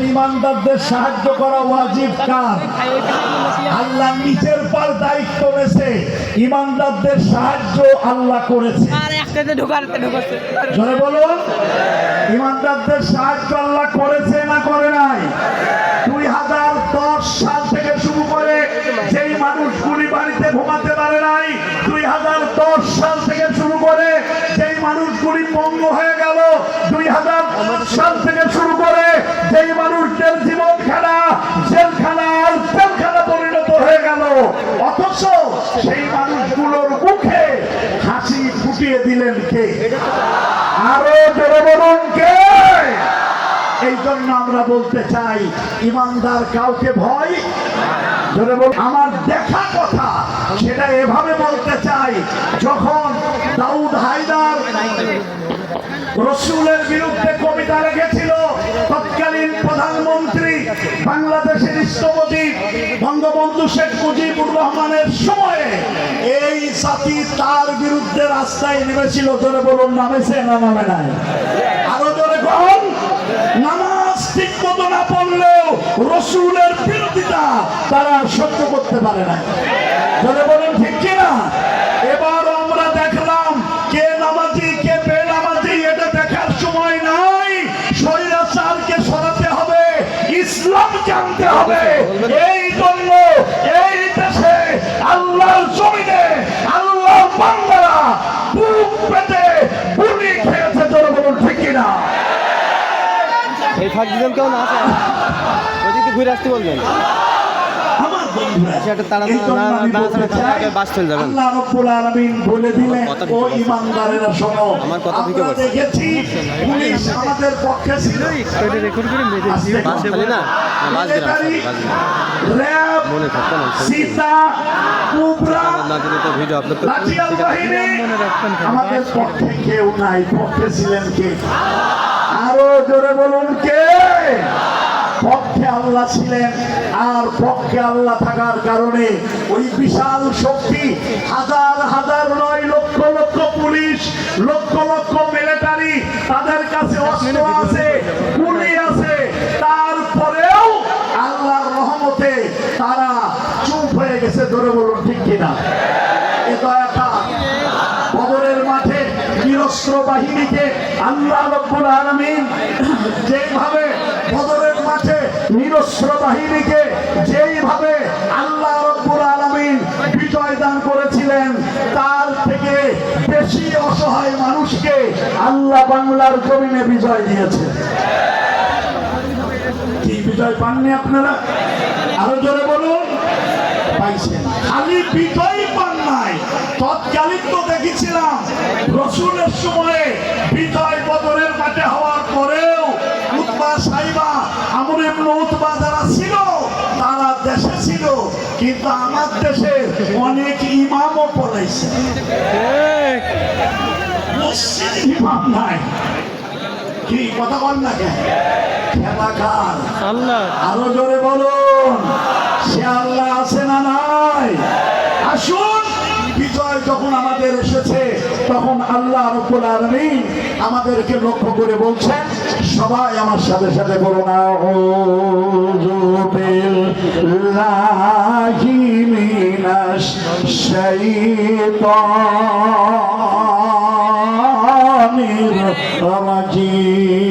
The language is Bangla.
ইমানদারদের সাহায্য করা ওয়াজিব কার? আল্লাহ নিজের পাল দায়িত্ব নেছে, ইমানদারদের সাহায্য আল্লাহ করেছে। জোরে বলুন, ইমানদারদের সাহায্য আল্লাহ করেছে না করে নাই? 2010 সাল থেকে শুরু করে যেই মানুষগুলি বাড়িতে ঘুমাতে পারে নাই, 2010 সাল থেকে শুরু করে যেই মানুষগুলি পঙ্গু হয়ে গেল, 2010 সাল থেকে শুরু করে যেই মানুষদের জীবনখানা জেলখানা জেলখানা পরিণত হয়ে গেল, অথচ সেই মানুষগুলোর মুখে হাসি ফুটিয়ে দিলেন কে? আরো জোরে বলুন কে? এই জন্য আমরা বলতে চাই, ইমানদার কাউকে ভয় জোরে বল। আমার দেখা কথা সেটা এভাবে বলতে চাই, যখন দাউদ হায়দার রসুলের বিরুদ্ধে কবিতা রেখেছিল, তৎকালীন প্রধানমন্ত্রী বাংলাদেশের স্থপতি বঙ্গবন্ধু শেখ মুজিবুর রহমানের সময়ে এই জাতি তার বিরুদ্ধে রাস্তায় নেমেছিল। জোরে বলুন, নামেছে না নামে নাই? আরো জোরে বলুন। নামাজ ঠিক মতো না পড়লেও রসুলের বিরোধিতা তারা সহ্য করতে পারে না। জোরে বলুন ঠিক কিনা? এবার আমরা দেখলাম কে নামাজি কে বেনামাজি, এটা দেখার সময় নাই। স্বৈরাচারকে সরাতে হবে, ইসলাম জানতে হবে। এই জন্য এই দেশে আল্লাহর জমিনে আল্লাহর বান্দারা বুক পেতে গুলি খেয়েছে। জোরে বলুন ঠিক কিনা? এই ফাঁক দিলেন কেউ না আছে, ওদিকে ঘুরে আসতে বলবেন। আমার বন্ধুরা, সেটা তারা বাস চলে যাবেন। আল্লাহ রাব্বুল আলামিন বলে দিলেন, ও ঈমানদারেরা শোনো, আমার কথা থেকে আমরা দেখেছি পুলিশ আমাদের পক্ষে ছিল। এটা রেকর্ড করে মেরে দিই, বাস খালি না, বাস র‍্যাব, মনে থাকতো না। সীতা, কুবরা, না দিলে তো ভিডিও আপলোড করতে লাঠিয়াল বাহিনী আমাদের পক্ষে কেউ নাই। পক্ষে ছিলেন কে? আরো জোরে বলুন কে? পক্ষে আল্লাহ ছিলেন। আর পক্ষে আল্লাহ থাকার কারণে ওই বিশাল শক্তি, হাজার হাজার নয় লক্ষ লক্ষ পুলিশ, লক্ষ লক্ষ মিলিটারি, তাদের কাছে অস্ত্র আছে, গুলি আছে, তারপরেও আল্লাহর রহমতে তারা চুপ হয়ে গেছে। জোরে বলুন ঠিক কিনা? এ দয়াটা বদরের মাঠে নিরস্ত্র বাহিনীকে আল্লাহ রাব্বুল আলামিন যেইভাবে বদরের মাঠে নিরস্ত্র বাহিনীকে যেইভাবে আল্লাহ রাব্বুল আলামিন বিজয় দান করেছিলেন, তার থেকে বেশি অসহায় মানুষকে আল্লাহ বাংলার জমিনে বিজয় দিয়েছে। কি বিজয় পাননি আপনারা? আরো জোরে বলুন। পাইছেন। খালি বিজয় পান নাই, তৎকালীন তো দেখেছিলাম রসুলের সময়ে বিজয় বদরের মাঠে হওয়ার পরেও উতবা সাইবা আমর ইবনে উতবা যারা ছিল তারা দেশে ছিল, কিন্তু আমার দেশে অনেক ইমামও পড়াইছে, মসজিদে ইমাম নাই। কি কথা বল না কেন? খেলাকার আল্লাহ। আরো জোরে বলুন, সে আল্লাহ আছে না নাই? আসুন, বিজয় যখন আমাদের এসেছে তখন আল্লাহ রাব্বুল আলামিন আমাদেরকে লক্ষ্য করে বলছেন, সবাই আমার সাথে সাথে বলুন, আউযু বিল্লাহি মিনাশ শাইতানির রাজিম।